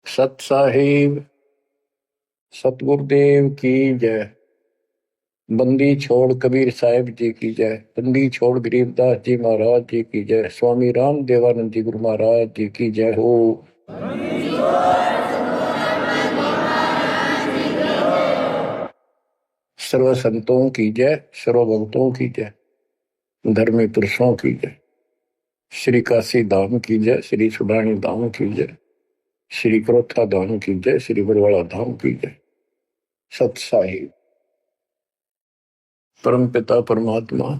सत साहिब सतगुरुदेव की जय। बंदी छोड़ कबीर साहिब जी की जय। बंदी छोड़ गरीबदास जी महाराज जी की जय। स्वामी राम देवानंद जी गुरु महाराज जी की जय हो। सर्व संतों की जय, सर्व भक्तों की जय, धर्मी पुरुषों की जय। श्री काशी धाम की जय, श्री सुडानी धाम की जय, श्री क्रोथा धाम की जय, श्री बरवाड़ा धाम की जय। सत साहिब परम पिता परमात्मा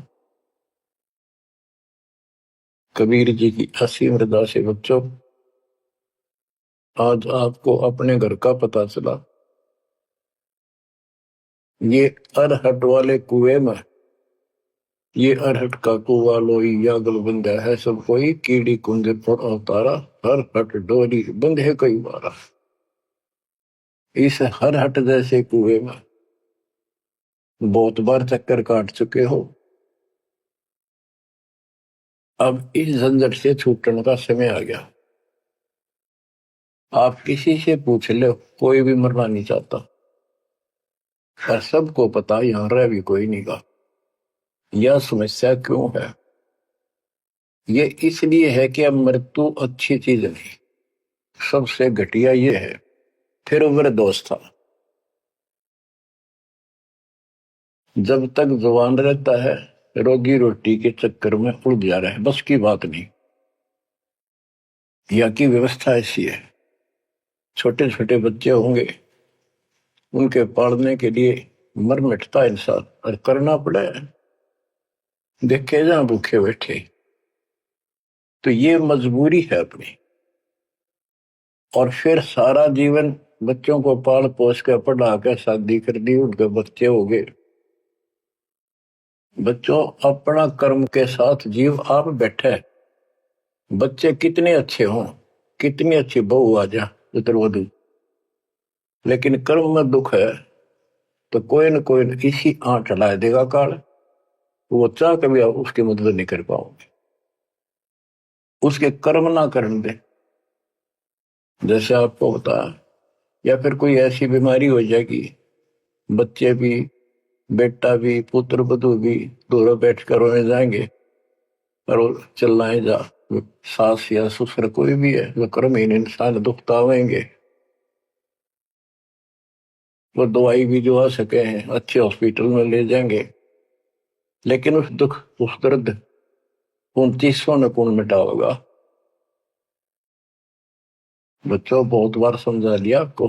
कबीर जी की असीम हृदय से बच्चों, आज आपको अपने घर का पता चला। ये अरहट वाले कुएं में, ये अरहट का कुआ लोई यागल बंधा है सब कोई, कीड़ी कुंजे पर अवतारा, हर हट डोरी बंधे कई बारा। इस हर हट जैसे कुएं में बहुत बार चक्कर काट चुके हो। अब इस झंझट से छूटने का समय आ गया। आप किसी से पूछ लो, कोई भी मरना नहीं चाहता, पर सबको पता यहां रह भी कोई नहीं गा। यह समस्या क्यों है? ये इसलिए है कि अब मृत्यु अच्छी चीज नहीं, सबसे घटिया ये है। फिर उम्र दोस्त था, जब तक जवान रहता है रोगी रोटी के चक्कर में उड़ जा रहा है, बस की बात नहीं। यहाँ की व्यवस्था ऐसी है, छोटे छोटे बच्चे होंगे, उनके पालने के लिए मर मिटता इंसान और करना पड़े, देखे जहां भूखे बैठे। तो ये मजबूरी है अपनी। और फिर सारा जीवन बच्चों को पाल पोस कर पढ़ा कर शादी कर दी, उनके बच्चे हो गए। बच्चों, अपना कर्म के साथ जीव आप बैठे, बच्चे कितने अच्छे हों, कितनी अच्छी बहू आ जा पुत्रवधू, लेकिन कर्म में दुख है तो कोई न कोई इसी आंट ला देगा काल। वो चाह कभी आप उसकी मदद नहीं कर पाओगे, उसके कर्म ना करने दे। जैसे आपको बता, या फिर कोई ऐसी बीमारी हो जाएगी, बच्चे भी, बेटा भी, पुत्र वधू भी दोनों बैठ कर रोने जाएंगे और चिल्लाए जा। सास या ससुर कोई भी है, वो कर्महीन इंसान दुखता आवेंगे। वो दवाई भी जो आ सके हैं अच्छे हॉस्पिटल में ले जाएंगे, लेकिन उस दुख उस दर्द 29 ने कौन मिटा होगा? बच्चों, बहुत बार समझा लिया आपको,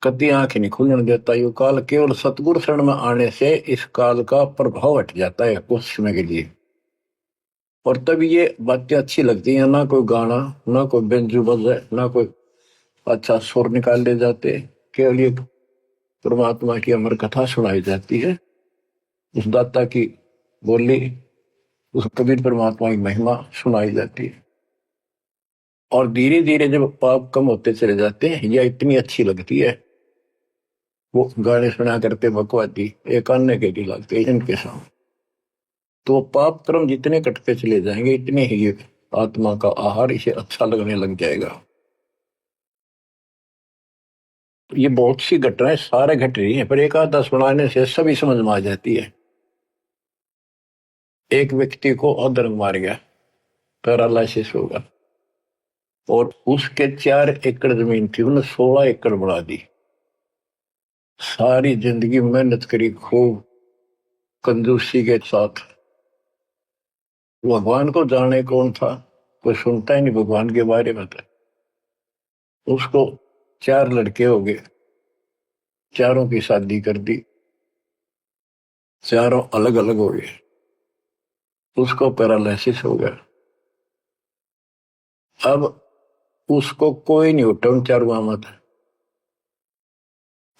कति आंख नहीं खुलने देता यू काल। केवल सतगुरु शरण में आने से इस काल का प्रभाव हट जाता है कुछ समय के लिए, और तब ये बातें अच्छी लगती हैं। ना कोई गाना, ना कोई बेंजू बजे, ना कोई अच्छा सुर निकाल ले जाते, केवल ये परमात्मा की अमर कथा सुनाई जाती है, उस दाता की बोली, उस कबीर परमात्मा की महिमा सुनाई जाती है। और धीरे धीरे जब पाप कम होते चले जाते हैं, यह इतनी अच्छी लगती है। वो गाने सुना करते बकवादी एक अन्य के लिए लगते इनके सामने, तो पाप कर्म जितने कटते चले जाएंगे, इतने ही ये आत्मा का आहार इसे अच्छा लगने लग जाएगा। ये बहुत सी घटनाएं सारे घट रही हैं, पर एक आधा सुनाने से सभी समझ में आ जाती है। एक व्यक्ति को अधर्म मार गया, पैरालिसिस होगा, और उसके 4 एकड़ जमीन थी, उन्हें 16 एकड़ बढ़ा दी। सारी जिंदगी मेहनत करी खूब कंजूसी के साथ। भगवान को जाने कौन था, कोई सुनता ही नहीं भगवान के बारे में। था उसको 4 लड़के हो गए, चारों की शादी कर दी, चारों अलग अलग हो गए। उसको पैरालिसिस हो गया। अब उसको कोई नहीं उठा उन चारों मत,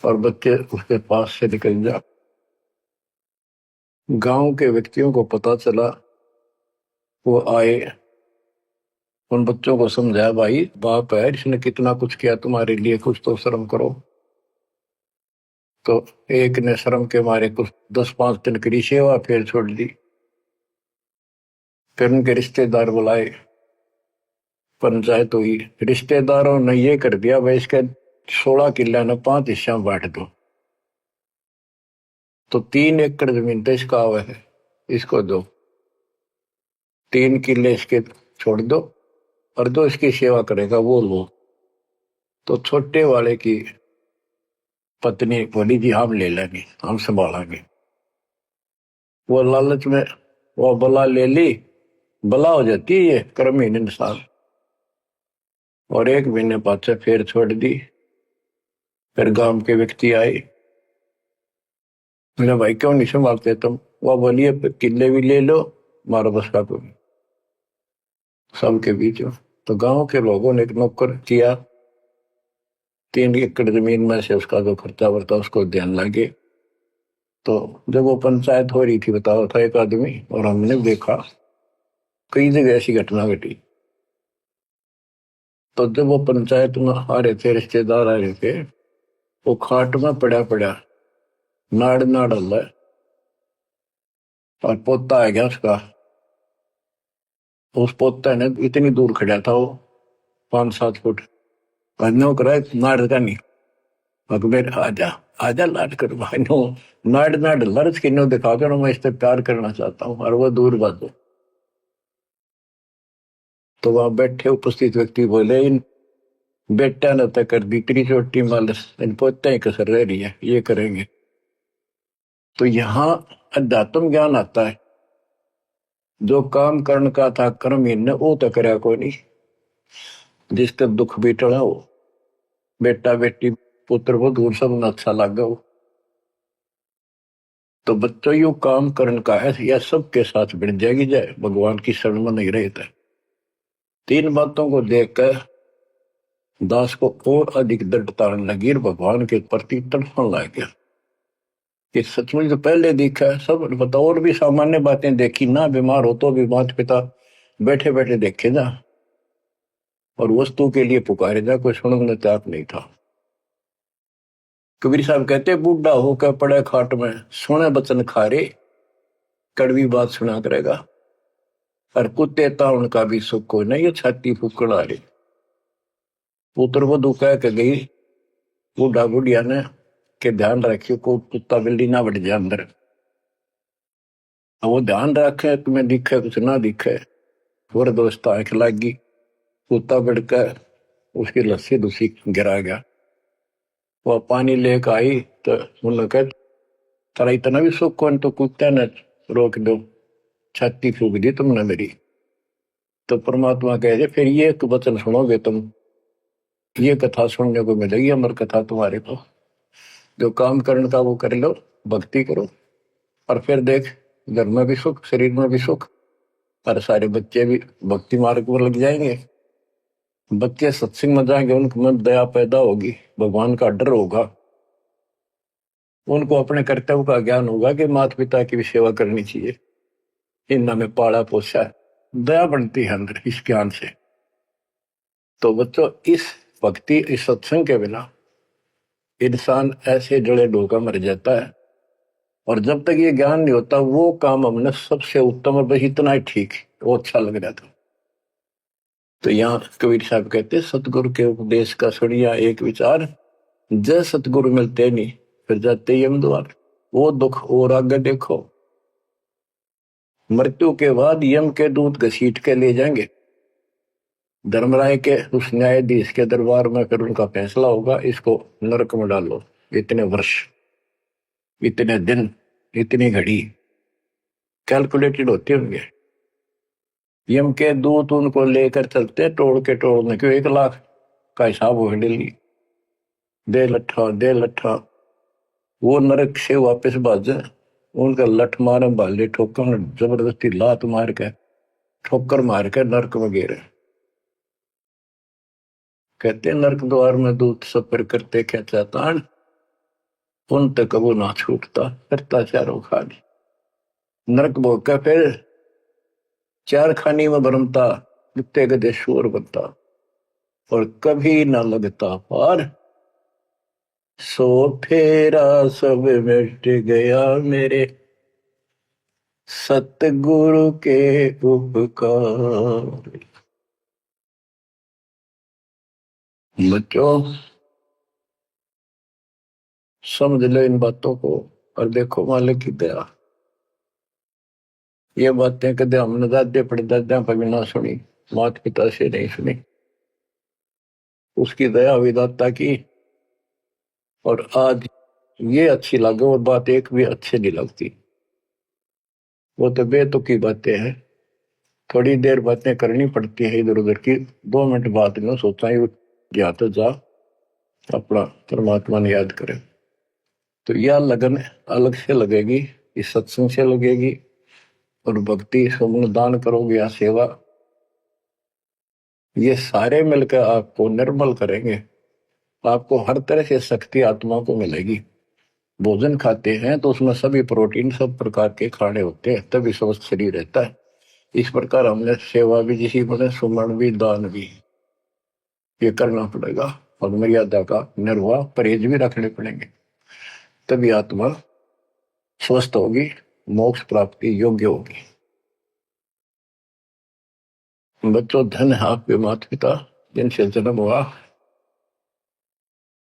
और बच्चे उसके पास से निकल जा। गांव के व्यक्तियों को पता चला, वो आए, उन बच्चों को समझाया, भाई बाप है, इसने कितना कुछ किया तुम्हारे लिए, कुछ तो शर्म करो। तो एक ने शर्म के मारे कुछ 10-5 दिन की सेवा फिर छोड़ दी। फिर उनके रिश्तेदार बुलाए, पंचायत हुई, रिश्तेदारों ने ये कर दिया भाई इसके 16 किले ने 5 हिस्सा बांट दो। तो 3 एकड़ जमीन तो इसका हुआ है, इसको दो, 3 किले इसके छोड़ दो, और जो इसकी सेवा करेगा वो लो। तो छोटे वाले की पत्नी बोली जी हम ले लेंगे, हम संभालेंगे। वो लालच में वो बला ले ली, बला हो जाती है ये क्रमहीन इंसान, और 1 महीने बाद से फिर छोड़ दी। फिर गांव के व्यक्ति आए, मैंने भाई क्यों नहीं संभालते तुम? वो बोलिए किले भी ले लो, मारो बस का तुम सबके बीच में। तो गांव के लोगों ने एक नौकर किया, 3 एकड़ जमीन में से उसका जो खर्चा बरता उसको ध्यान लगे। तो जब वो पंचायत हो रही थी, बताओ था एक आदमी, और हमने देखा कई जगह ऐसी घटना घटी। तो जब वो पंचायत में आ रहे थे, रिश्तेदार आ रहे थे, वो खाट में पड़ा पड़ा नाड़ नाड़ हल्ला, और पोता आ गया उसका। उस पोता ने इतनी दूर खड़ा था वो, 5-7 फुट, नो करा नाड़ का नहीं, अकबर आजा आजा लाड कर भाई नो, नाड़ नाड़ लर्ज की नो दिखा कर मैं इससे प्यार करना चाहता हूँ, और वो दूर बात। तो वहां बैठे उपस्थित व्यक्ति बोले इन बेटा ने तक कर दी इतनी छोटी मालस, इन पोते ही कसर रह रही है, ये करेंगे। तो यहाँ अध्यात्म ज्ञान आता है। जो काम करने का था कर्म ने वो तो करया कोई नहीं, जिसका दुख भी टला हो, बेटा बेटी पुत्र वो दूर सब अच्छा लगा हो। तो बच्चों यू काम करने का है, यह सबके साथ बढ़ जाएगी जाए, भगवान की शरण में नहीं रहता। 3 बातों को देखकर दास को और अधिक दृढ़ता लगी, भगवान के प्रति तड़पने लग गया कि सचमुच तो पहले देखा है सब बताओ, और भी सामान्य बातें देखी ना, बीमार हो तो भी माता पिता बैठे बैठे देखे जा, और वस्तु के लिए पुकारे जा, कोई सुनने तैयार नहीं था। कबीर साहब कहते बूढ़ा होकर पड़े खाट में, सुने बचन खारे, कड़वी बात सुना करेगा, और कुत्ते था उनका भी सुख को नहीं, ये छाती फूकड़ आ रही। पुत्र वधु कह के गई बूढ़ा बुढ़िया ने के ध्यान रखियो को कुत्ता बिल्ली ना बढ़ जाए अंदर। अब वो ध्यान रखे तुम्हें दिखे कुछ ना दिखे, और दोस्त आंख लागी, कुत्ता बढ़कर उसकी लस्सी दूसरी गिरा गया। वह पानी लेकर आई तो उन्होंने कहा तारा इतना भी सुख कौन, तो कुत्ते ने रोक दो, छाती फूक दी तुमने मेरी। तो परमात्मा कहे फिर ये एक वचन सुनोगे तुम, ये कथा सुनने को मिलेगी अमर कथा तुम्हारे को। जो काम करने का वो कर लो, भक्ति करो, और फिर देख घर में भी सुख, शरीर में भी सुख, और सारे बच्चे भी भक्ति मार्ग पर लग जाएंगे। बच्चे सत्संग में जाएंगे, उनके मन दया पैदा होगी, भगवान का डर होगा, उनको अपने कर्तव्य का ज्ञान होगा कि माता पिता की भी सेवा करनी चाहिए, इन्होंने में पाला पोसा है, दया बनती है अंदर इस ज्ञान से। तो बच्चों इस भक्ति इस सत्संग के बिना इंसान ऐसे जड़े डोका मर जाता है, और जब तक ये ज्ञान नहीं होता वो काम हमने सबसे उत्तम और बस इतना ही ठीक, वो अच्छा लग रहा था। तो यहाँ कबीर साहब कहते सतगुरु के उपदेश का सुनिया एक विचार, जय सतगुरु मिलते नहीं फिर जाते यम द्वार। वो दुख और आगे देखो, मृत्यु के बाद यम के दूत घसीट के ले जाएंगे धर्मराय के उस न्यायाधीश के दरबार में, फिर उनका फैसला होगा इसको नरक में डालो, इतने वर्ष, इतने दिन, इतनी घड़ी कैलकुलेटेड होते होंगे। यम के दूत उनको लेकर चलते तोड़ के तोड़ने क्यों, 1 लाख का हिसाब हो डेली, दे लट्ठा दे लट्ठा, वो नरक से वापस भाजे, उनका लठ मारे भाले ठोकर, जबरदस्ती लात मार के ठोकर मार के नरक में गिरे। कहते नरक द्वार में दूत सफर करते क्या चाहतान, उन तक वो ना छूटता करता चारों खानी। नरक भोग का फिर 4 खानी में भरमता, कुत्ते गधे शोर बनता, और कभी ना लगता पार, सो फेरा सब मिट गया मेरे सतगुरु के उपकार। बच्चों समझ लो इन बातों को और देखो मालिक की दया। ये बातें कदे हमने दादे परदादा पर भी ना सुनी, माता पिता से नहीं सुनी। उसकी दया विदाता की। और आज ये अच्छी लगे और बात एक भी अच्छी नहीं लगती। वो तो बेतुकी बातें हैं। थोड़ी देर बातें करनी पड़ती है इधर उधर की, 2 मिनट बाद में सोचा ही जा तो जा अपना परमात्मा ने याद करे। तो यह लगन अलग से लगेगी, इस सत्संग से लगेगी। और भक्ति सुमन दान करोगे या सेवा, ये सारे मिलकर आपको निर्मल करेंगे। आपको हर तरह से शक्ति आत्मा को मिलेगी। भोजन खाते हैं तो उसमें सभी प्रोटीन सब प्रकार के खाने होते हैं, तभी स्वस्थ शरीर रहता है। इस प्रकार हमने सेवा भी जिसी बने, सुमन भी, दान भी, ये करना पड़ेगा। और मर्यादा का निर्वाह परहेज भी रखने पड़ेंगे, तभी आत्मा स्वस्थ होगी, मोक्ष प्राप्ति योग्य होगी। बच्चों धन है आपके माता पिता जिनसे जन्म हुआ।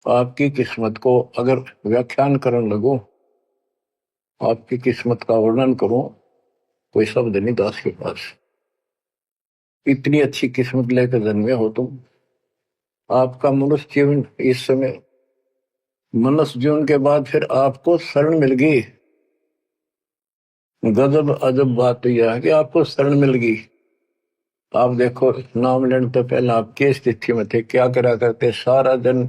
आपकी किस्मत को अगर व्याख्यान करने लगो, आपकी किस्मत का वर्णन करो, कोई शब्द नहीं दास के पास। इतनी अच्छी किस्मत लेकर जन्मे हो तुम। आपका मनुष्य जीवन इस समय, मनुष्य जीवन के बाद फिर आपको शरण मिल गई। गजब अजब बात यह है कि आपको शरण मिल गई। आप देखो नाम लेने तो पहले आप किस स्थिति में थे, क्या करा करते, सारा दिन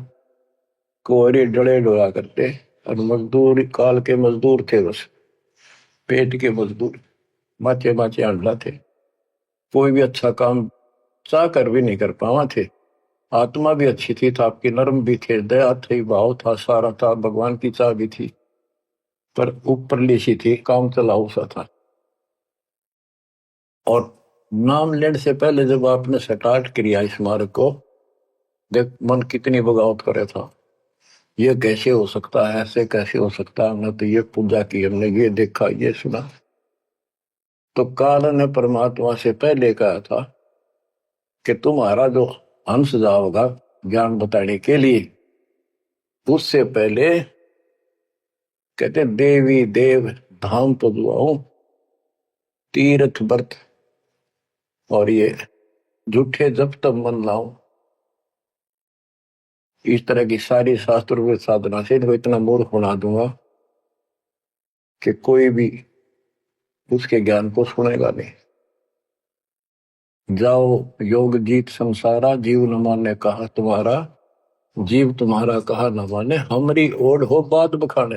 कोहरे डले डोला करते और मजदूर, काल के मजदूर थे, बस पेट के मजदूर, बाचे बाचे अंडला थे। कोई भी अच्छा काम चाह कर भी नहीं कर पावा थे। आत्मा भी अच्छी थी, था आपके नर्म भी थे, दया थी, भाव था, सारा था, भगवान की चाह भी थी, पर ऊपरली सी थी, काम चलाऊ सा था। और नाम लेने से पहले जब आपने स्टार्ट किया इस मार्ग को, देख मन कितनी बगावत करे था। ये कैसे हो सकता है, ऐसे कैसे हो सकता है, हमने तो ये पूजा की, हमने ये देखा, ये सुना। तो काल ने परमात्मा से पहले कहा था कि तुम्हारा जो हंस जाओगा ज्ञान बताने के लिए, उससे पहले कहते देवी देव धाम तो दुआओ, तीर्थ व्रत और ये झूठे जब तब मन लाओ। इस तरह की सारी शास्त्र साधना से इनको इतना मूर्ख बना दूंगा कि कोई भी उसके ज्ञान को सुनेगा नहीं। जाओ योग जीत संसारा, जीव न माने कहा तुम्हारा, जीव तुम्हारा कहा न माने, हमारी ओर हो बात बखाने।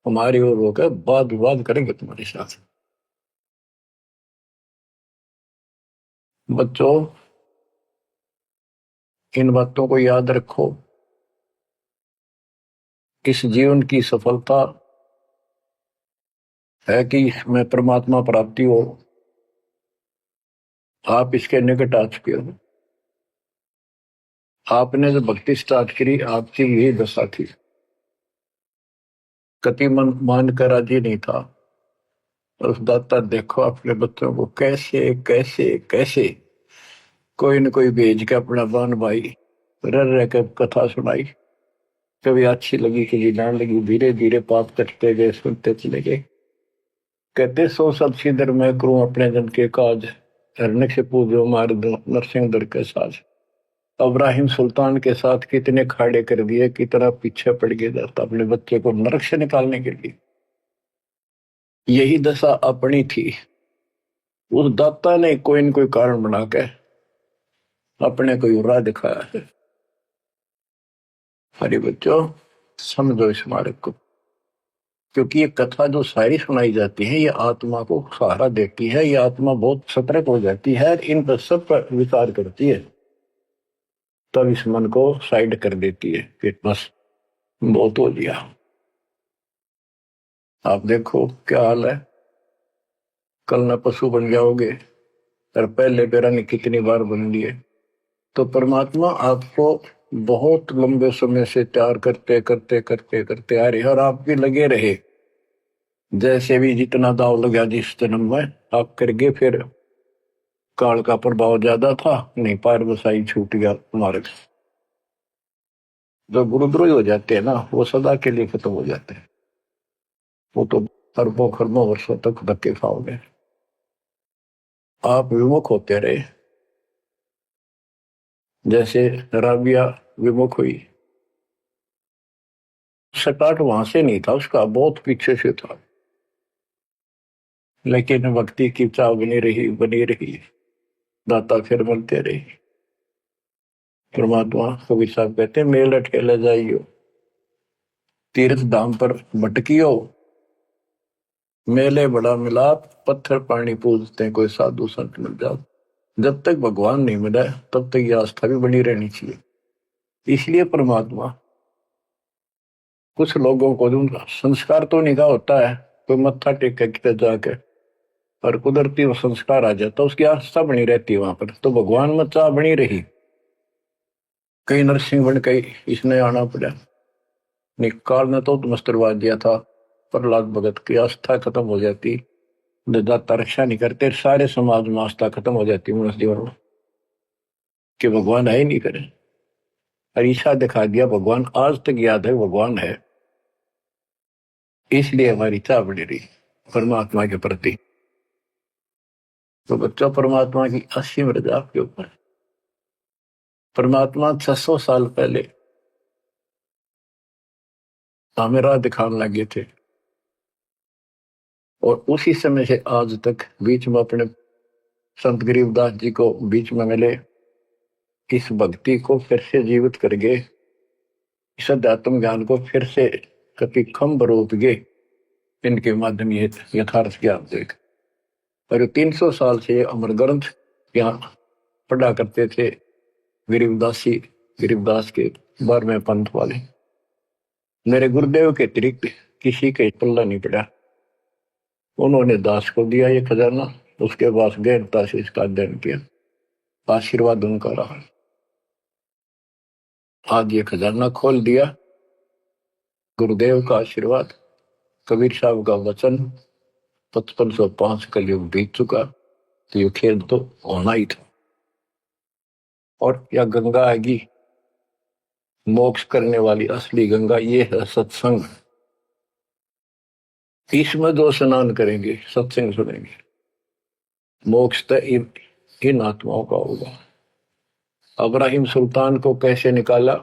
हमारी ओर होकर बात विवाद करेंगे तुम्हारे साथ। बच्चों इन बातों को याद रखो। इस जीवन की सफलता है कि मैं परमात्मा प्राप्ति हो। आप इसके निकट आ चुके हो। आपने जो भक्ति स्टार्ट करी, आपकी यही दशा थी। कति मन मान कर राजी नहीं था। और दाता देखो अपने बच्चों को कैसे कैसे कैसे कोई न कोई भेज के अपना बहन भाई रह रह कर कथा सुनाई। कभी अच्छी लगी, कभी ना लगी, धीरे धीरे पाप कटते गए, सुनते चले गए। कहते सो सब सिदर मैं करूं अपने जन के काज, हरने से पूजो मार दो नरसिंह दर के साज। इब्राहिम सुल्तान के साथ कितने खाड़े कर दिए, कितना पीछे पड़ गया जाता अपने बच्चे को नरक से निकालने के लिए। यही दशा अपनी थी। उस दाता ने कोई न कोई कारण बना के अपने को राह दिखाया है। हरे बच्चों समझो इस मार्ग को, क्योंकि ये कथा जो सारी सुनाई जाती है, ये आत्मा को सहारा देती है। ये आत्मा बहुत सतर्क हो जाती है, इन पर सब पर विचार करती है, तब इस मन को साइड कर देती है कि बस बहुत हो लिया। आप देखो क्या हाल है, कल ना पशु बन जाओगे और पहले बेरानी कितनी बार बन लिए। तो परमात्मा आपको बहुत लंबे समय से तैयार करते करते करते करते आ रहे और आप भी लगे रहे। जैसे भी जितना दाव लगा जिस जन्म में आप कर गए, फिर काल का प्रभाव ज्यादा था, नहीं पार बसाई छूट गया मार्ग। जो गुरुद्रोही हो जाते हैं ना, वो सदा के लिए खत्म हो जाते हैं। वो तो अरबों खरबों वर्षों तक धक्के खाओगे। आप विमुख होते रहे, जैसे राबिया विमुख हुई। स्टार्ट वहां से नहीं था उसका, बहुत पीछे से था, लेकिन भक्ति की चाह बनी रही बनी रही, दाता फिर मिलते रही। परमात्मा कबीर साहब कहते हैं, मेल अठेला जाइयो, तीर्थ धाम पर भटकियो, मेले बड़ा मिलाप, पत्थर पानी पूजते हैं, कोई साधु संत मिल जाओ। जब तक भगवान नहीं मिला तब तक ये आस्था भी बनी रहनी चाहिए। इसलिए परमात्मा कुछ लोगों को दूंगा, संस्कार तो निकाह होता है, कोई मत्था टेक के कितने जाके, और कुदरती वो संस्कार आ जाता, उसकी आस्था बनी रहती है वहां पर, तो भगवान में चाह बनी रही। कई नरसिंह बन के इसने आना पड़ा, निकाल ने तो मस्टरवा दिया था, प्रहलाद भगत की आस्था खत्म हो जाती, दाता रक्षा नहीं करते, सारे समाज में आस्था खत्म हो जाती मनुष्य जीवन में, कि भगवान है ही नहीं करे। और ईशा दिखा दिया, भगवान आज तक याद है, भगवान है। इसलिए हमारी चाह बढ़ी रही परमात्मा के प्रति। तो बच्चों, परमात्मा की असीम रजा आपके ऊपर। परमात्मा 600 साल पहले हमें राह दिखाने लगे थे, और उसी समय से आज तक बीच में अपने संत गरीबदास जी को बीच में मिले, इस भक्ति को फिर से जीवित करके, इस अध्यात्म ज्ञान को फिर से कति खम्भ रूप गे, इनके माध्यम ये यथार्थ ज्ञान देख। और 300 साल से अमर ग्रंथ यहाँ पढ़ा करते थे गरीबदासी, गरीबदास के 12वें पंथ वाले। मेरे गुरुदेव के अतिरिक्त किसी के पल्ला नहीं पड़ा। उन्होंने दास को दिया ये खजाना, उसके बाद गहनता से इसका अध्ययन किया, आशीर्वाद उनका रहा। आज ये खजाना खोल दिया, गुरुदेव का आशीर्वाद, कबीर साहब का वचन, 5505 कलयुग बीत चुका, तो ये खेल तो होना ही था। और या गंगा आएगी, मोक्ष करने वाली असली गंगा ये है सत्संग। इसमें जो स्नान करेंगे, सत्संग सुनेंगे, मोक्ष तो इन आत्माओं का होगा। अब्राहिम सुल्तान को कैसे निकाला,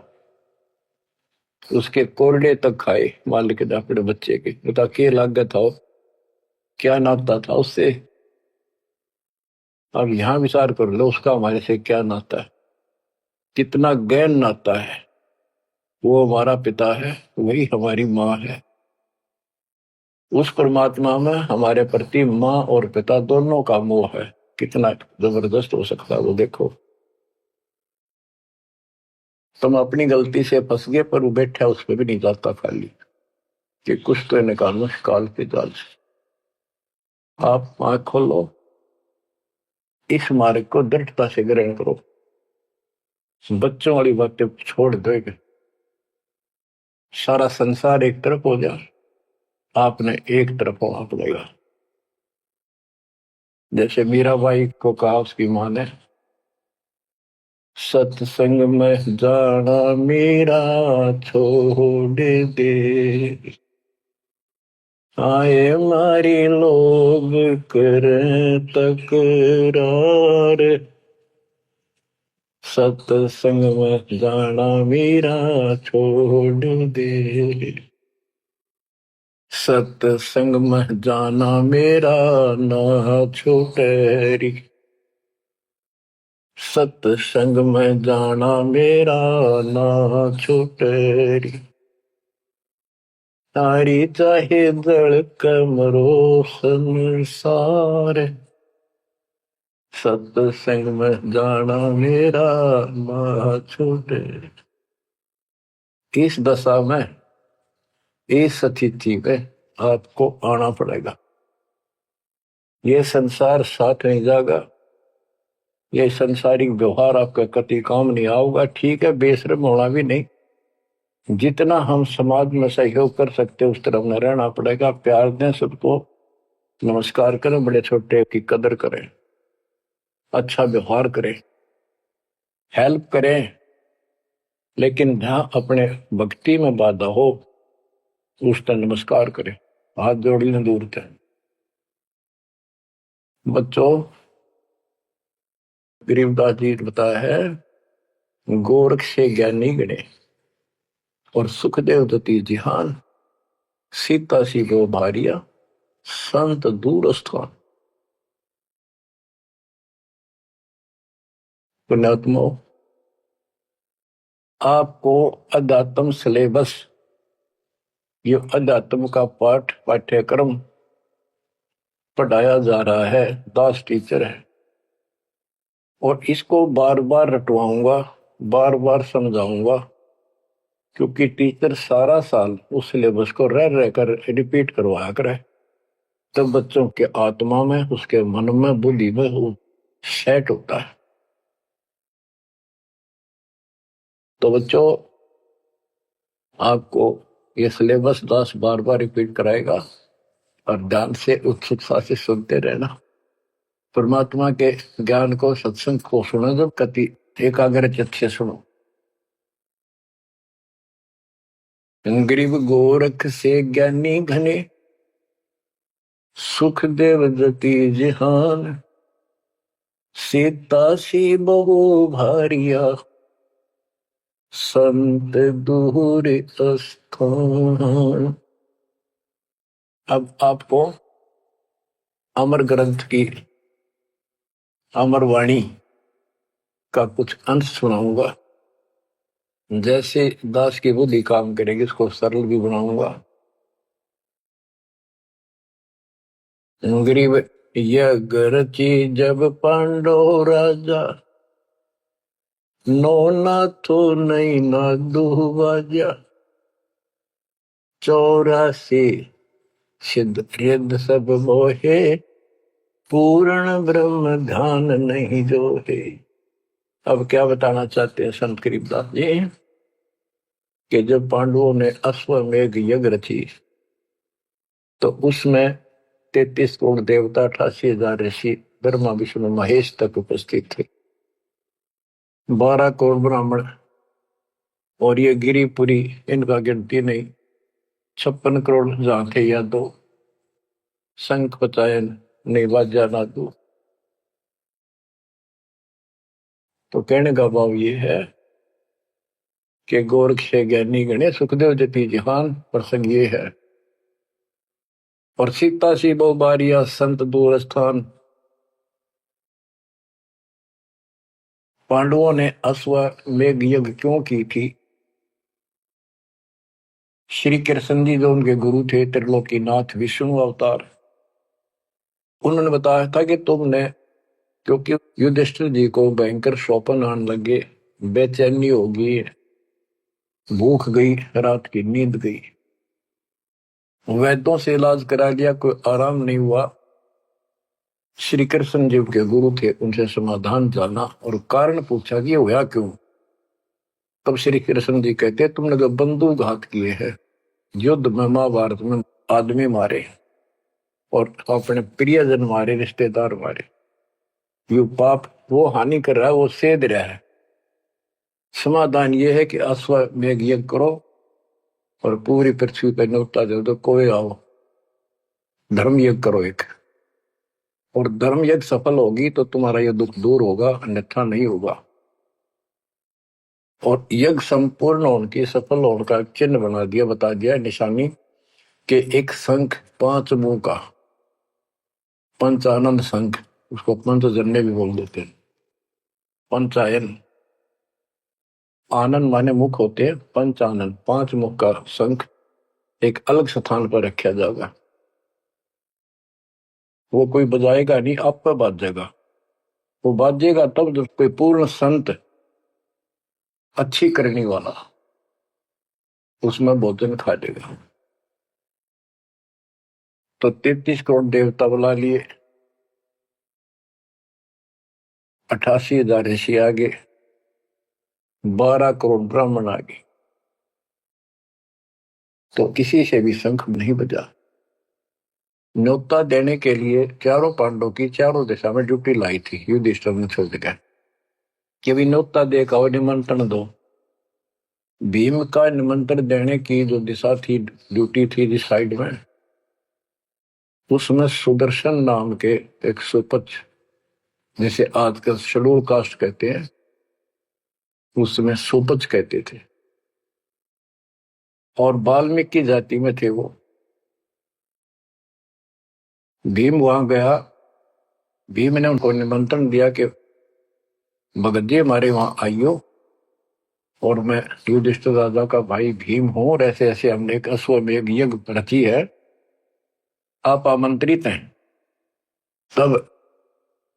उसके कोरडे तक खाए मालिक ने अपने बच्चे के, बता क्या लागत था, क्या नाता था उससे। अब यहां विचार कर लो, उसका हमारे से क्या नाता है, कितना गहन नाता है। वो हमारा पिता है, वही हमारी माँ है। उस परमात्मा में हमारे प्रति माँ और पिता दोनों का मोह है, कितना जबरदस्त हो सकता है वो देखो। तुम अपनी गलती से फंस गए, पर वो बैठा उस पर भी नहीं जाता खाली, कि कुछ तो निकालो काल के जाल से। आप आंख खोलो, इस मार्ग को दृढ़ता से ग्रहण करो, बच्चों वाली बातें छोड़ दो। सारा संसार एक तरफ हो जाए, आपने एक तरफ होना पड़ेगा। जैसे मीराबाई को कहा उसकी मां ने, सत्संग में जाना मेरा छोड़ दे, आए मारी लोग कर तकरार, सत्संग में जाना मेरा छोड़ दे, सत्संग में जाना मेरा ना छूटे, सत्संग में जाना मेरा ना छूटे, तारी चाहे जड़ कमरो संसार, सत्संग में जाना मेरा ना छूटे। इस दशा में, इस स्थिति में आपको आना पड़ेगा। ये संसार साथ नहीं जाएगा, ये संसारिक व्यवहार आपका कति काम नहीं आऊगा। ठीक है, बेशर्म होना भी नहीं, जितना हम समाज में सहयोग कर सकते उस तरफ में रहना पड़ेगा। प्यार दें सबको, नमस्कार करें, बड़े छोटे की कदर करें, अच्छा व्यवहार करें, हेल्प करें, लेकिन जहां अपने भक्ति में बाधा हो उसका नमस्कार करे, हाथ जोड़ लें दूर थे। बच्चों, गरीबदास जी ने बताया है, गोरख से ज्ञानी गणे और सुखदेव दती जिहान, सीता सी गो भारिया संत दूर स्थान। पुण्यात्मा, आपको अध्यात्म सिलेबस, ये अध्यात्म का पाठ्यक्रम पढ़ाया जा रहा है, दास टीचर है, और इसको बार बार रटवाऊंगा, बार बार समझाऊंगा, क्योंकि टीचर सारा साल उस सिलेबस को रह रहकर रिपीट करवाया करे, तब बच्चों के आत्मा में, उसके मन में, बुद्धि में वो सेट होता है। तो बच्चों, आपको ये सिलेबस दास बार बार रिपीट कराएगा और ध्यान से उत्सुकता से सुनते रहना। परमात्मा के ज्ञान को, सत्संग को सुनो, जब कति एकाग्र चित्त से सुनो। गरीब गोरख से ज्ञानी घने, सुख देव जति जिहान, सीता सी बहु भारिया संत दूर स्थान। अब आपको अमर ग्रंथ की अमर वाणी का कुछ अंश सुनाऊंगा। जैसे दास की बुद्धि काम करेगी, इसको सरल भी बनाऊंगा। गरीब यज्ञ रची जब पांडो राजा, नो ना तो नहीं ना दुबाजा, 84 सिद्ध रिद्ध सब मोहे, पूर्ण ब्रह्म ध्यान नहीं जो है। अब क्या बताना चाहते हैं संत गरीबदास जी, कि जब पांडवों ने अश्वमेघ यज्ञ रची तो उसमें 33 करोड़ देवता, 88,000 ऋषि, ब्रह्मा विष्णु महेश तक उपस्थित थे, 12 करोड़ ब्राह्मण, और ये गिरिपुरी, इनका गिनती नहीं, 56 करोड़ जहां थे या दो, शंख पचायन नहीं बाजा ना दो। तो कहने का भाव ये है कि गोरख से ज्ञानी गणे, सुखदेव जति जिहान, प्रसंग ये है। और सीता सी बहु बारिया संत दूर स्थान। पांडवों ने अश्वमेघ यज्ञ क्यों की थी? श्री कृष्ण जी जो उनके गुरु थे, त्रिलोकीनाथ विष्णु अवतार, उन्होंने बताया था कि तुमने, क्योंकि युधिष्ठिर जी को भयंकर स्वप्न आने लगे, बेचैनी होगी, भूख गई, रात की नींद गई, वैद्यों से इलाज करा लिया, कोई आराम नहीं हुआ। श्री कृष्ण जी के गुरु थे, उनसे समाधान जाना और कारण पूछा कि हुआ क्यों। तब श्री कृष्ण जी कहते, तुमने जो बंदूक घात किए हैं, युद्ध में, महाभारत में आदमी मारे और अपने प्रियजन मारे, रिश्तेदार मारे, ये पाप वो हानि कर रहा है, वो सेध रहा है। समाधान ये है कि अश्वमेघ यज्ञ करो और पूरी पृथ्वी पर न्योता दे दो, कोई आओ, धर्म यज्ञ करो एक, और धर्म यज्ञ सफल होगी तो तुम्हारा यह दुख दूर होगा, अन्यथा नहीं होगा। और यज्ञ संपूर्ण होने की, सफल होने का चिन्ह बना दिया, बता दिया निशानी, कि एक शंख 5 मुंह का, पंचानन शंख, उसको पंचजन्य भी बोल देते हैं। पंचायन, आनंद माने मुख होते हैं, पंचानन 5 मुख का शंख एक अलग स्थान पर रखा जाएगा। वो कोई बजाएगा नहीं, आप पर बाजेगा। वो बाजेगा तब जब कोई पूर्ण संत, अच्छी करने वाला उसमें भोजन खा लेगा। तो 33 करोड़ देवता बुला लिए, 88,000 ऋषि आगे, 12 करोड़ ब्राह्मण आगे, तो किसी से भी शंख नहीं बजा। न्योता देने के लिए चारों पांडवों की चारों दिशा में ड्यूटी लाई थी युधिष्ठिर ने, छोड़ दिया कि भी न्योता दे का निमंत्रण दो। भीम का निमंत्रण देने की जो दिशा थी, ड्यूटी थी जिस साइड में, उसमें सुदर्शन नाम के एक सुपच, जिसे आजकल शेड्यूल कास्ट कहते हैं, उसमें सुपच कहते थे, और वाल्मीकि जाति में थे वो। भीम वहां गया। भीम ने उनको निमंत्रण दिया कि भगत जी हमारे वहां आइयो, और मैं युधिष्ठिर राजा का भाई भीम हूं, और ऐसे ऐसे हमने एक अश्वमेध यज्ञ रची है, आप आमंत्रित हैं। तब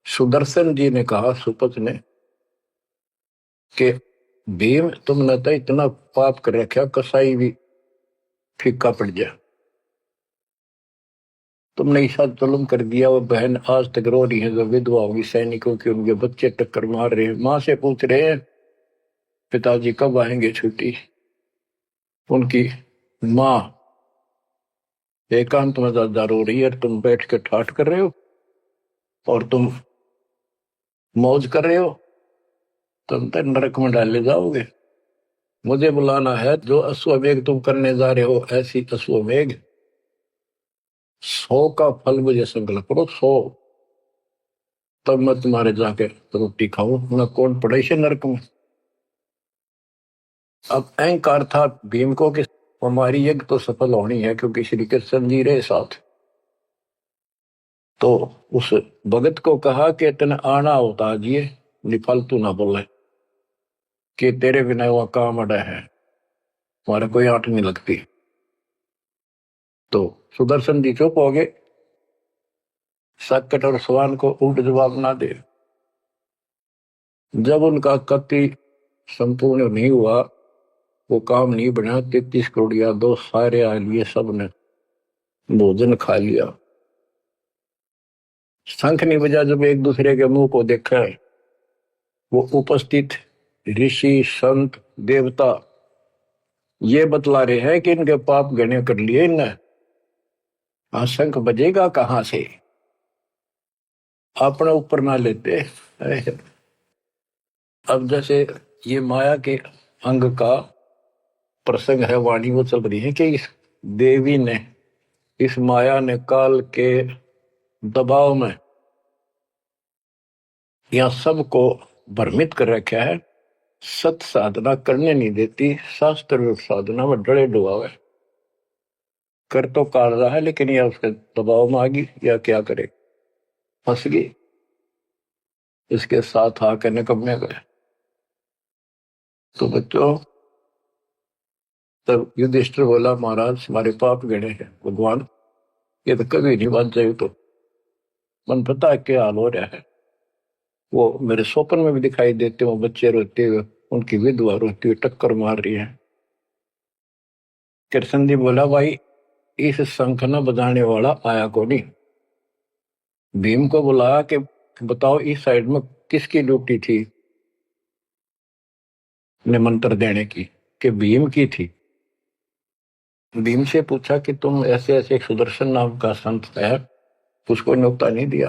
सुदर्शन जी ने कहा, सुपच ने, कि भीम तुमने तो इतना पाप कर रखा, कसाई भी फीका पड़ जाए। तुमने ऐसा जुल्म कर दिया। वो बहन आज तक रो रही है, जो विधवा होगी सैनिकों की, उनके बच्चे टक्कर मार रहे हैं, माँ से पूछ रहे हैं पिताजी कब आएंगे छुट्टी। उनकी माँ एकांत में ज्यादा रो रही है, तुम बैठ के ठाठ कर रहे हो और तुम मौज कर रहे हो, तुम तो नरक में डाले जाओगे। मुझे बुलाना है, जो अश्वमेघ तुम करने जा रहे हो, ऐसी अश्वमेघ 100 का फल मुझे संकल्प करो, 100, तब मैं तुम्हारे जाके रोटी खाऊं, मैं कौन पड़े से नरक में। अब अहंकार था भीम को कि हमारी यज्ञ तो सफल होनी है, क्योंकि श्री कृष्ण जी रहे साथ। तो उस भगत को कहा कि तेने आना होता जी, निफालतू ना बोले, कि तेरे बिना वह काम अड़ा है, हमारे कोई आंट नहीं लगती। तो सुदर्शन जी चुप हो गए, सकट और सवाल को उल्ट जवाब ना दे। जब उनका कति संपूर्ण नहीं हुआ, वो काम नहीं बना, 33 करोड़ या दो सारे आ लिए, सबने भोजन खा लिया, शंख नहीं बजा। जब एक दूसरे के मुंह को देखा, वो उपस्थित ऋषि संत देवता ये बतला रहे हैं कि इनके पाप गणे कर लिए इनने। शंख बजेगा कहां से, अपने ऊपर ना लेते। अब जैसे ये माया के अंग का प्रसंग है, वाणी वो चल रही है कि इस देवी ने, इस माया ने काल के दबाव में यह सबको भ्रमित कर रखा है, सत साधना करने नहीं देती, शास्त्र साधना में डरे डुबावे। कर तो काट रहा है, लेकिन यह उसके दबाव में आ गई, या क्या करे, फंस गई, इसके साथ आकर निकम्मे गए। तो बच्चों, तब युधिष्ठिर बोला, महाराज हमारे पाप गणे हैं भगवान, ये तो कभी नहीं बात जाए। तो मन पता है क्या हाल हो रहा है, वो मेरे स्वप्न में भी दिखाई देते, वो बच्चे रोते हुए, उनकी विधवा रोती हुई टक्कर मार रही है। कृष्ण जी बोला, भाई इस शंख न बजाने वाला आया को नहीं। भीम को बुलाया कि बताओ इस साइड में किसकी ड्यूटी थी निमंत्रण देने की, कि भीम की थी। भीम से पूछा कि तुम ऐसे ऐसे एक सुदर्शन नाम का संत है, उसको न्योता नहीं दिया।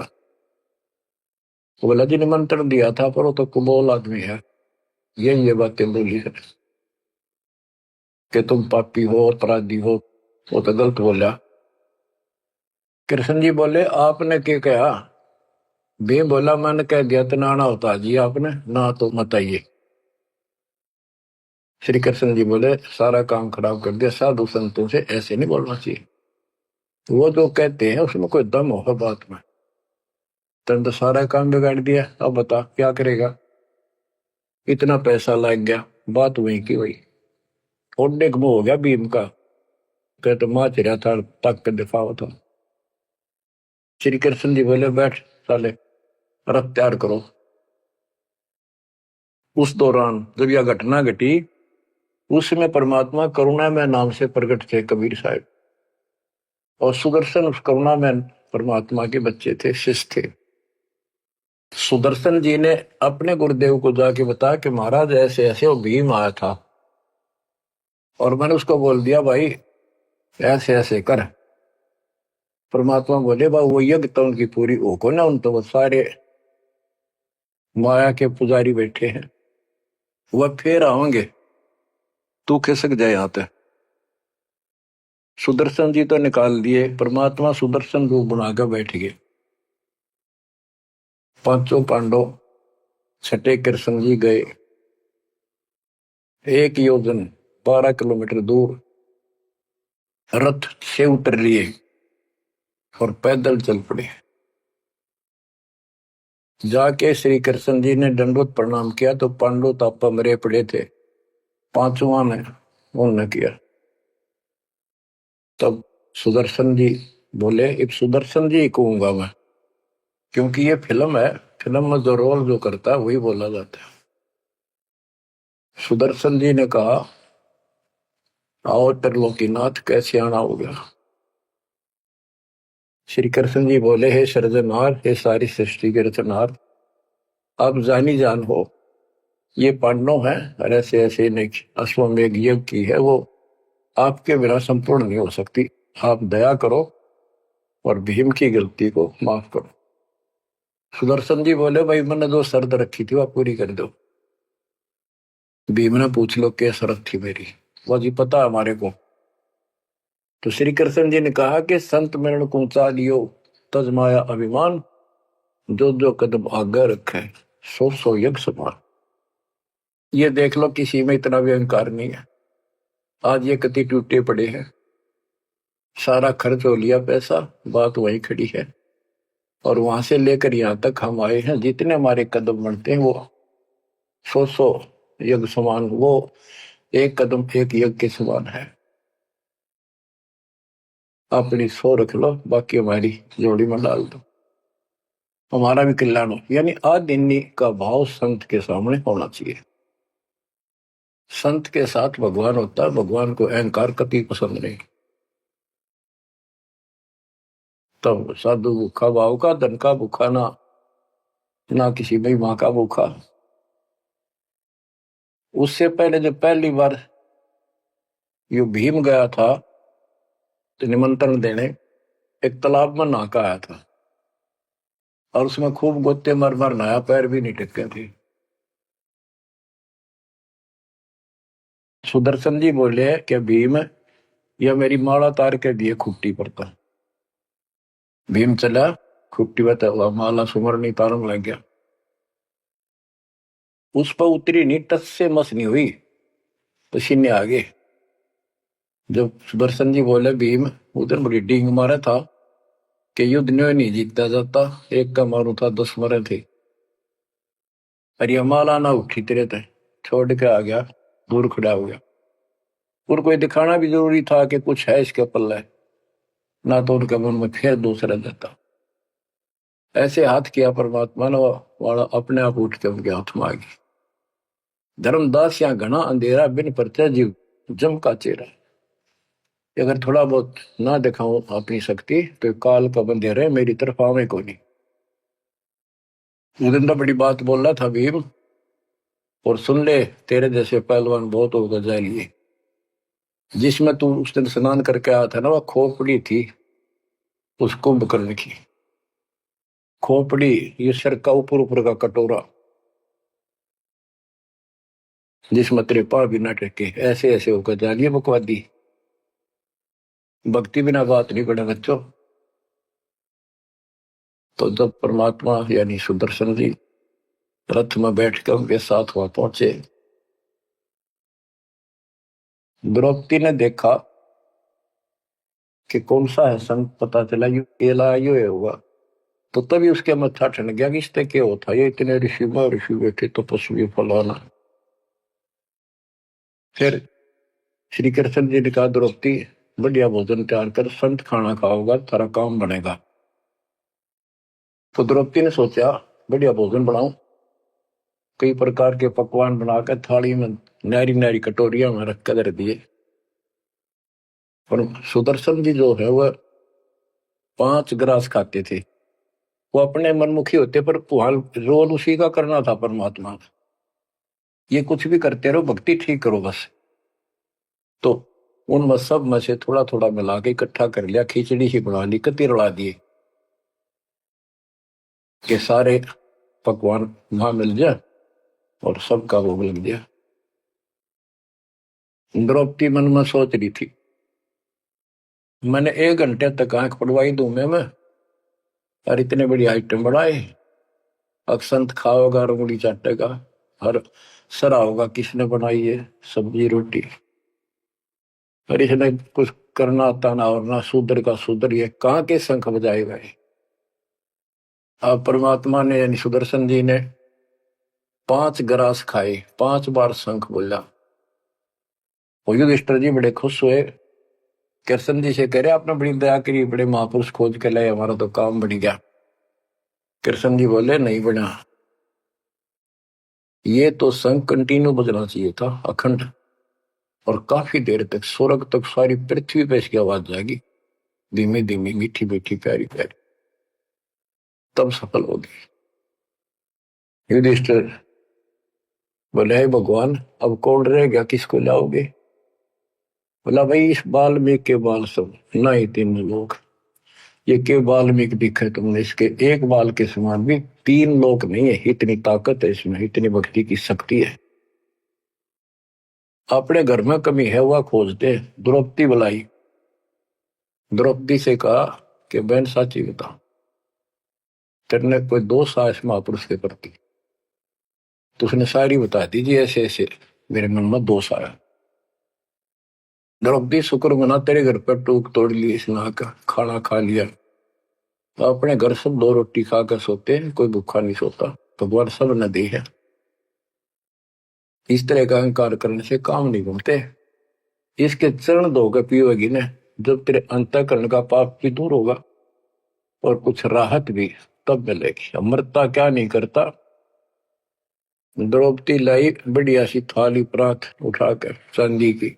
वो बोला, जी निमंत्रण दिया था, पर वो तो कुबोल आदमी है, ये बातें बोली है कि तुम पापी हो, अपराधी हो, वो तो गलत बोला। कृष्ण जी बोले, आपने क्या कहा। भीम बोला, मैंने कह दिया तो नाना होता जी, आपने ना तो मत आइए। श्री कृष्ण जी बोले, सारा काम खराब कर दिया, साधु संतों से ऐसे नहीं बोलना चाहिए, वो जो कहते हैं उसमें कोई दम होगा बात में। तुम तो सारा काम बिगाड़ दिया, अब बता क्या करेगा। इतना पैसा लग गया, बात वही की वही, ओडे मुंह हो गया भीम का, कह तो माँ चिरा था, तक के दिफावा था। श्री कृष्ण जी बोले, बैठ साले, रथ तैयार करो। उस दौरान जब यह घटना घटी, उसमें परमात्मा करुणा में नाम से प्रकट थे कबीर साहब, और सुदर्शन उस करुणा में परमात्मा के बच्चे थे, शिष्य थे। सुदर्शन जी ने अपने गुरुदेव को जाके बताया कि महाराज ऐसे ऐसे वो भीम आया था, और मैंने उसको बोल दिया भाई ऐसे ऐसे कर। परमात्मा बोले, बा वो यज्ञ तो उनकी पूरी हो को ना, उन तो वो सारे माया के पुजारी बैठे हैं, वह फिर आओगे। तू खिसक जाए यहाँ पे। सुदर्शन जी तो निकाल दिए, परमात्मा सुदर्शन रूप बनाकर बैठ गए। पांचों पांडव छठे कृष्ण जी गए, 1 योजन 12 किलोमीटर दूर रथ से उतर लिए और पैदल चल पड़े। जाके श्री कृष्ण जी ने दंडवत प्रणाम किया तो पांडव तापा मरे पड़े थे, पांचवा ने उन्होंने किया। तब सुदर्शन जी बोले, एक सुदर्शन जी कहूंगा मैं, क्योंकि ये फिल्म है, फिल्म में जो रोल जो करता है वही बोला जाता है। सुदर्शन जी ने कहा, आओ त्रिलोकीनाथ, कैसे आना हो गया। श्री कृष्ण जी बोले, हे सृजनहार, हे सारी सृष्टि के रचनहार, आप जानी जान हो, ये पांडव है और ऐसे ऐसे अश्वमेघ यज्ञ की है, वो आपके बिना संपूर्ण नहीं हो सकती। आप दया करो और भीम की गलती को माफ करो। सुदर्शन जी बोले, भाई मैंने जो शर्त रखी थी वह पूरी कर दो। भीम ने पूछ लो क्या शर्त थी मेरी, वो जी पता है हमारे को। तो श्री कृष्ण जी ने कहा कि संत मरण को ऊंचा लियो, तज माया अभिमान, जो जो कदम आगे रखे, सो सो यज्ञ समान। ये देख लो, किसी में इतना भी अहंकार नहीं है। आज ये कति टूटे पड़े हैं, सारा खर्च हो लिया पैसा, बात वहीं खड़ी है। और वहां से लेकर यहां तक हम आए हैं, जितने हमारे कदम बढ़ते हैं वो सौ यज्ञ समान, वो एक कदम एक यज्ञ के समान है। अपनी सो रख लो, बाकी हमारी जोड़ी में डाल दो, हमारा भी कल्याण हो। यानी आदिन्नी का भाव संत के सामने होना चाहिए। संत के साथ भगवान होता है, भगवान को अहंकार कभी पसंद नहीं। तब साधु भूखा भाव का, धन का भूखा ना, ना किसी में मां का भूखा। उससे पहले जब पहली बार यू भीम गया था तो निमंत्रण देने, एक तालाब में नहा आया था और उसमें खूब गोते मर मर नहाया, पैर भी नहीं टिके थे। सुदर्शन जी बोले कि भीम, यह मेरी माला तार के दिए खुट्टी पर था। भीम चला, खुट्टी पर हुआ माला सुमरनी तारम लग गया। उस पर उतरी नहीं, टस से मस नहीं हुई, पसीने आ गए। जब सुदर्शन जी बोले, भीम उधर बड़ी डींग मारा था कि युद्ध नहीं जीता जाता, एक का मारू था 10 मरे थे। अरे माला ना उठी तेरे थे, छोड़ के आ गया, दूर खड़ा हो गया। और कोई दिखाना भी जरूरी था कि कुछ है इसके पल्ले, ना तो उनके मन में फिर दूसरा देता। ऐसे हाथ किया परमात्मा ने, वाला अपने आप उठ के उनके हाथ में आ गई। धर्मदास या घना अंधेरा, बिन परचा जीव जम का चेहरा। अगर थोड़ा बहुत ना दिखाऊं अपनी शक्ति तो काल का बंधेरे मेरी तरफ आवे को नहीं। उस दिन तो बड़ी बात बोल रहा था भीम, और सुन ले, तेरे जैसे पहलवान बहुत होगा जाएंगे। जिसमें तू उस दिन स्नान करके आया था ना, वह खोपड़ी थी उस कुंभकर्ण की। खोपड़ी, ये सर का ऊपर ऊपर का कटोरा, जिसमें तेरे पाँव भी न टेके, ऐसे ऐसे होकर जानिए बकवादी। भक्ति बिना बात नहीं बने बच्चों। तो जब परमात्मा यानी सुदर्शन जी रथ में बैठकर उनके साथ वहां पहुंचे, द्रौपदी ने देखा कि कौन सा है संत, पता चला यू केला यू होगा। तो तभी उसके मत्था ठन गया कि इससे क्या होता, ये इतने ऋषि बैठे तपस्वी फलाना। फिर श्री कृष्ण जी ने कहा, द्रौपदी बढ़िया भोजन तैयार कर, संत खाना खाओगा तारा काम बनेगा। तो द्रौपदी ने सोचा बढ़िया भोजन बनाऊं, कई प्रकार के पकवान बनाकर थाली में नारी नारी कटोरिया में रख कर दिए। और सुदर्शन जी जो है वह 5 ग्रास खाते थे। वो अपने मनमुखी होते, पर रोल उसी का करना था परमात्मा। ये कुछ भी करते रहो, भक्ति ठीक करो बस। तो उन सब में से थोड़ा थोड़ा मिला के इकट्ठा कर लिया, खिचड़ी ही बना ली, कति रला दिए कि सारे पकवान वहां मिल जाए और सबका भोग लग जाए। द्रौपदी मन में सोच रही थी, मैंने 1 घंटे तक आंख पड़वाई दूं मैं और इतने बड़ी आइटम बढ़ाए। अक्षंत खाओगा, रंगुली चाटेगा और सरा होगा किसने बनाई है सब्जी रोटी। और इसने कुछ करना आता ना, और ना शूद्र का शूद्र, ये कहाँ के शंख बजाएगा ये। अब परमात्मा ने यानी सुदर्शन जी ने 5 ग्रास खाए, 5 बार शंख बोला। और युधिष्ठिर जी बड़े खुश हुए, कृष्ण जी से कह रहे आपने बड़ी दया करी, बड़े महापुरुष खोज के लाए, हमारा तो काम बढ़ गया। कृष्ण जी बोले नहीं बना, ये तो शंख कंटिन्यू बजना चाहिए था अखंड, और काफी देर तक स्वर्ग तक सारी पृथ्वी पे इसकी आवाज जाएगी, धीमी धीमी मीठी मीठी प्यारी प्यारी, तब सफल होगी। युधिष्ठिर बोले हे भगवान अब कौन रह गया, किसको लाओगे। बोला भाई इस वाल्मीकि के बाल सब ना ही 3 लोग, ये के वाल्मीकि दिखे तुमने, इसके एक बाल के समान भी 3 लोग नहीं है, इतनी ताकत है इसमें, इतनी भक्ति की शक्ति है। अपने घर में कमी है वह खोजते। द्रौपदी बुलाई, द्रौपदी से कहा कि बहन साची बता, तेरे कोई दोष आया इस महापुरुष के प्रति। तो उसने सारी बता दीजिए, ऐसे ऐसे मेरे मन में दोष आया। द्रौपदी शुक्र मना तेरे घर पर टूक तोड़ ली, इसने खाना खा लिया। तो अपने घर सब 2 रोटी खाकर सोते हैं, कोई भूखा नहीं सोता, भगवान सब न दी है। इस तरह का अहंकार करने से काम नहीं बनते। इसके चरण धोकर पियोगी ने, जब तेरे अंतःकरण का पाप भी दूर होगा और कुछ राहत भी तब मिलेगी। अमृता क्या नहीं करता। द्रौपदी लाई बढ़िया सी थाली प्रात उठाकर चांदी की,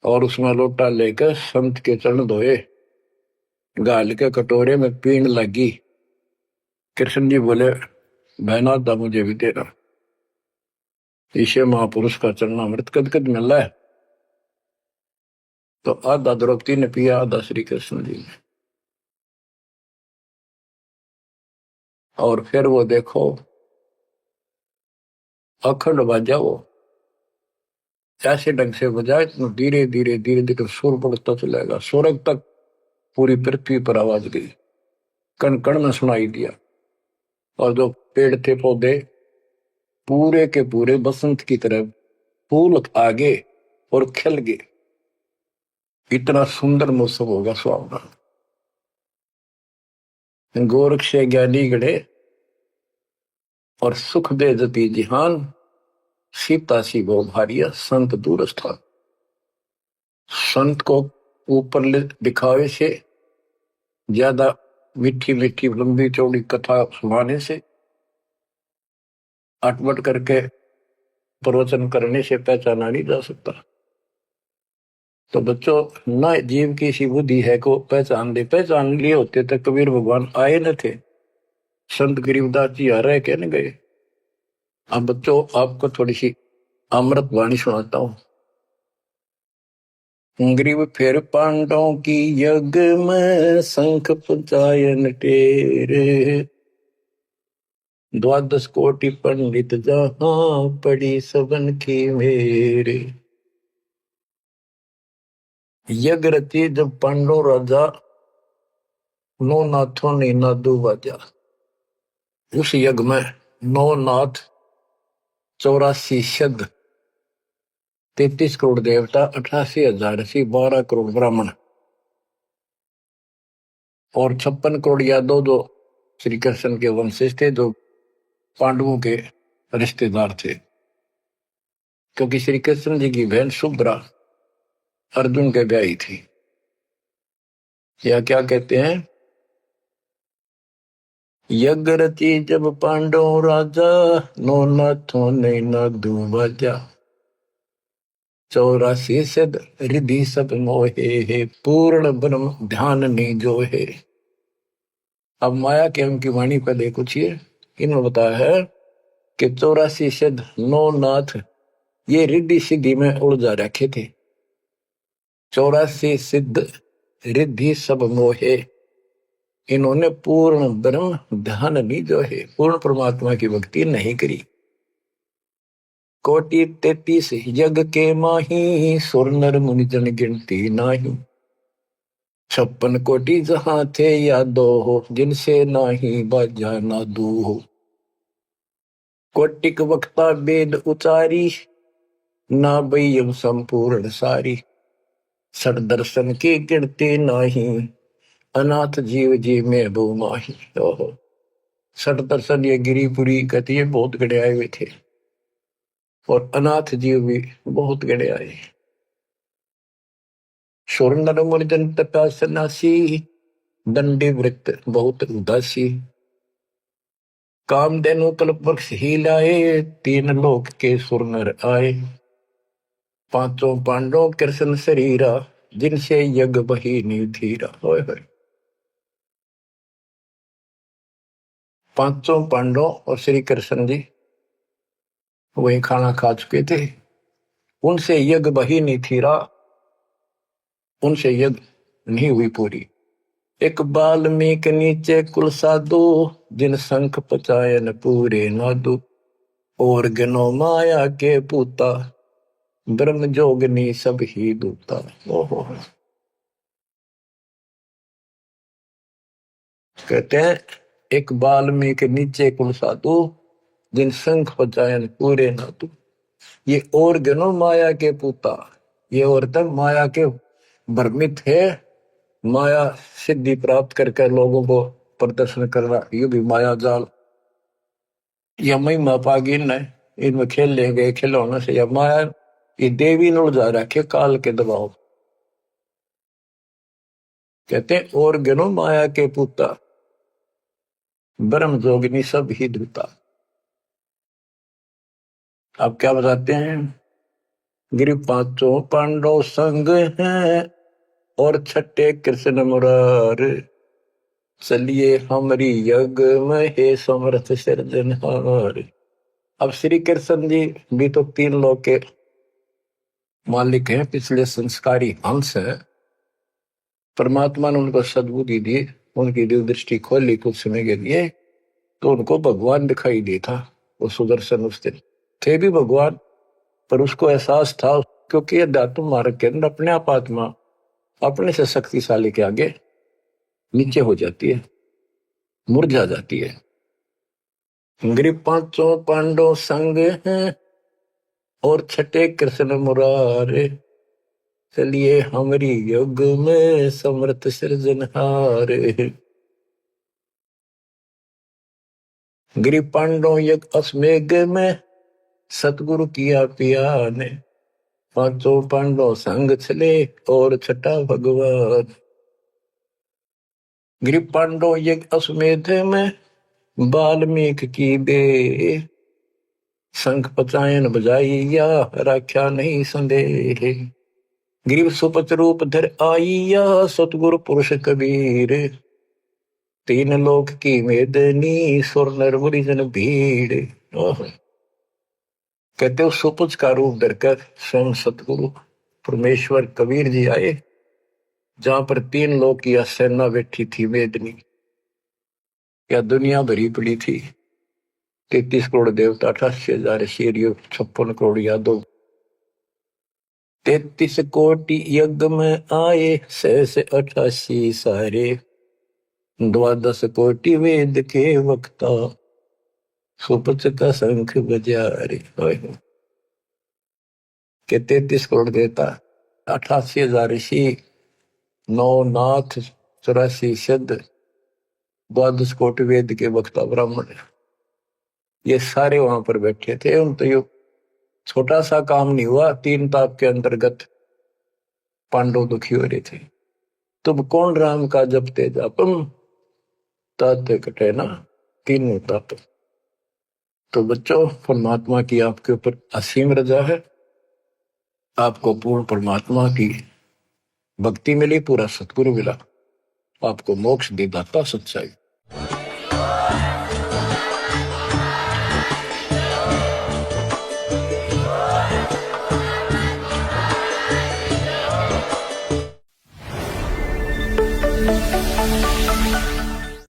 और उसमें लोटा लेकर संत के चरण धोए, गाल के कटोरे में पीण लगी। कृष्ण जी बोले बहना था मुझे भी देना, इसे महापुरुष का चरणामृत कद कद मिल रहा है। तो आधा द्रौपदी ने पिया, आधा श्री कृष्ण जी ने। और फिर वो देखो अखंड बाजा, वो ऐसे ढंग से बजाए तो धीरे धीरे धीरे धीरे सुर बढ़ता चलेगा, स्वर्ग तक पूरी पृथ्वी पर आवाज गई, कण कण में सुनाई दिया। और जो पेड़ थे पौधे पूरे के पूरे बसंत की तरह फूल आगे और खिल गए, इतना सुंदर मौसम होगा सुहावना। गोरख से ज्ञानी गढ़े और सुख दे जती जिहान, सीता सी वो भारिया संत दूर स्थान। संत को ऊपर दिखावे से ज्यादा मीठी मीठी लंबी चौड़ी कथा सुनाने से, अटपट करके प्रवचन करने से पहचाना नहीं जा सकता। तो बच्चों न जीव की सी बुद्धि है को पहचान दे, पहचान लिए होते तो कबीर भगवान आए न थे, संत गरीबदास जी आ रहे कहने गए। अब बच्चों आपको थोड़ी सी अमृत वाणी सुनाता हूं। ग्रीव फिर पांडवों की यज्ञ में शंख पुचायन टेरे, 12 कोटि पंडित जहां पड़ी सबन की मेरे। यज्ञ रची जब पांडव राजा, 9 नाथों ने नादू बाजा। उस यज्ञ में 9 नाथ, 84 सिद्ध, 33 करोड़ देवता, 88,000 ऋषि, 12 करोड़ ब्राह्मण और 56 करोड़ यादव जो श्री कृष्ण के वंशज थे, जो पांडवों के रिश्तेदार थे। क्योंकि श्री कृष्ण जी की बहन सुभद्रा अर्जुन के ब्याही थी। या क्या कहते हैं, यज्ञ रची जब पांडव राजा, 9 नाथों ने नादू बाजा। 84 सिद्ध रिद्धि सब मोहे, पूर्ण ब्रह्म ध्यान नहीं जो है। अब माया के उनकी वाणी पर देखो छिए, इन्होंने बताया है कि 84 सिद्ध 9 नाथ ये रिद्धि सिद्धि में उलझा रखे थे। 84 सिद्ध रिद्धि सब मोहे, इन्होंने पूर्ण ब्रह्म ध्यान नहीं जो है, पूर्ण परमात्मा की भक्ति नहीं करी। कोटि 33 यज्ञ के माही, सुर नर मुनि जन गिनती नाही। 56 कोटि जहां थे यादो हो, जिनसे नाही बाजा नादू हो। कोटिक वक्ता वेद उचारी, ना बयम संपूर्ण सारी। सड़ दर्शन की गिनती नाही, अनाथ जीव जी में बो माही। ओहो, सड़ दर्शन ये गिरिपुरी कहती है बहुत गड़े आए हुए थे, और अनाथ जीव भी बहुत गड़े आए। सुर नर मुनि जन तपा सन्यासी, दंडी वृत्त बहुत उदासी। कामधेनु कल्प वृक्ष ही लाए, 3 लोक के सुर नर आए। 5 पांडव कृष्ण शरीरा, जिनसे यज्ञ बही निधीरा। होय होय, 5 पांडव और श्री कृष्ण जी वही खाना खा चुके थे, उनसे यज्ञ बही नहीं थीरा, उनसे यज्ञ नहीं हुई पूरी। एक बाल्मीक नीचे कुल साधु, जिन शंख पचायन पूरे नादु। और गनो माया के पूता, ब्रह्म जोगनी सब ही दूता। ओहो, कहते हैं एक बाल्मीक नीचे कुल साधु, जिन शंख पचायन पूरे नादु। ये और गनो माया के पूता, ये औरतें माया के भ्रमित है, माया सिद्धि प्राप्त करके लोगों को प्रदर्शन करना, ये भी माया जाल। या महिमा पागी न इनमें खेल ले गए खिलौने से, या माया ये देवी ने उलझा रखे काल के दबाव। कहते और गनो माया के पूता, ब्रह्म जोगिनी सब ही दूता। आप क्या बताते हैं? गिरि 5 पांडव संग हैं, और 6 कृष्ण मुरार। चलिए हमारी यज्ञ में हे समर्थ सिरजनहार। अब श्री कृष्ण जी भी तो 3 लोक के मालिक हैं, पिछले संस्कारी हंस है। परमात्मा ने उनको सद्बुद्धि दी, उनकी दिव्य दृष्टि खोली कुछ समय के लिए, तो उनको भगवान दिखाई दे था। वो सुदर्शन उस दिन थे भी भगवान, पर उसको एहसास था, क्योंकि अध्यात्म मार्ग के अंदर अपने आप आत्मा अपने से शक्तिशाली के आगे नीचे हो जाती है, मुरझा जाती है। गिरि 5 पांडव संग हैं, और 6 कृष्ण मुरारे। चलिए हमारी युग में समर्थ सृजनहार। गिरि पांडव यज्ञ अश्वमेघ में, सतगुरु किया पिया ने। 5 पांडव संग चले, और 6 भगवान। गिरि पांडव यज्ञ अश्वमेध में, वाल्मीकि की बे। शंख पचायन बजाइया, राख्या नहीं संदेह। गिरिव सुपच रूप धर आइया, सतगुरु पुरुष कबीर। 3 लोक की मेदनी, सुर नर मुनि जन भीड़। कहते हो सुपच का रूप धरकर स्वयं सतगुरु परमेश्वर कबीर जी आए, जहां पर 3 लोक की सेना बैठी थी मेदनी, या दुनिया भरी पड़ी थी। 33 करोड़ देवता, 88,000 शेरियो, 56 करोड़ यादव। 33 कोटि यज्ञ में आए, 688 सारे। 12 कोटि वेद के वक्ता, सुपच का शंख बजा रे। के 33 करोड़ देवता, 88,000 ऋषि, 9 नाथ, 84 सिद्ध, 12 कोटि वेद के वक्ता ब्राह्मण, ये सारे वहां पर बैठे थे। उन तो ये छोटा सा काम नहीं हुआ, 3 ताप के अंतर्गत पांडव दुखी हो रहे थे। तुम कौन राम का जपते जापम, तात कटे ना 3 ताप। तो बच्चों, परमात्मा की आपके ऊपर असीम रजा है, आपको पूर्ण परमात्मा की भक्ति मिली, पूरा सतगुरु मिला, आपको मोक्ष दे दाता सच्चाई।